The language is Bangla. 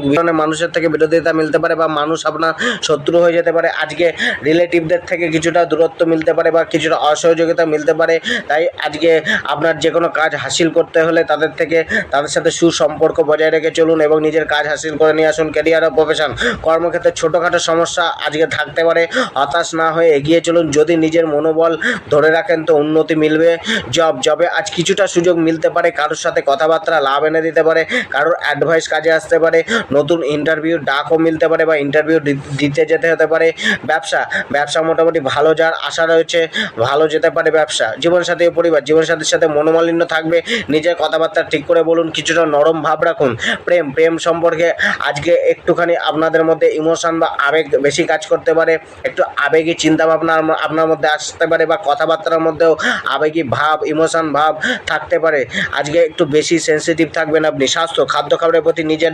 বিভিন্ন মানুষের থেকে বিরোধিতা মিলতে পারে বা মানুষ আপনার শত্রু হয়ে যেতে পারে। আজকে রিলেটিভদের থেকে কিছুটা দূরত্ব মিলতে পারে বা কিছুটা অসহযোগিতা মিলতে পারে। তাই আজকে আপনার যে কোনো কাজ হাসিল করতে হলে তাদের সাথে সুসম্পর্ক বজায় রেখে চলুন এবং নিজের কাজ হাসিল করে নিয়ে আসুন। ক্যারিয়ার ও প্রফেশন, কর্মক্ষেত্রে ছোটোখাটো সমস্যা আজকে থাকতে পারে, হতাশ না হয়ে এগিয়ে চলুন। যদি নিজের মনোবল ধরে রাখেন তো উন্নতি মিলবে। জবে আজ কিছুটা সুযোগ মিলতে পারে, কারোর সাথে কথাবার্তা লাভ এনে দিতে পারে, কারোর অ্যাডভাইস কাজে আসতে পারে, নতুন ইন্টারভিউ ডাকও মিলতে পারে বা ইন্টারভিউ দিতে যেতে হতে পারে। ব্যবসা মোটামুটি ভালো যার আশা রয়েছে, ভালো যেতে পারে ব্যবসা। জীবনসাথী ও পরিবার, জীবনসাথীর সাথে মনোমালিন্য থাকবে, নিজের কথাবার্তা ঠিক করে বলুন, কিছুটা নরম ভাব রাখুন। প্রেম সম্পর্কে আজকে একটুখানি আপনাদের মধ্যে ইমোশন বা আবেগ বেশি কাজ করতে পারে, একটু আবেগী চিন্তাভাবনা আপনার মধ্যে আসতে পারে বা কথাবার্তার মধ্যেও আবেগী ভাব, ইমোশন ভাব থাকতে পারে। আজকে একটু বেশি সেন্সিটিভ থাকবেন আপনি। স্বাস্থ্য, খাদ্য খাবারের প্রতি নিজের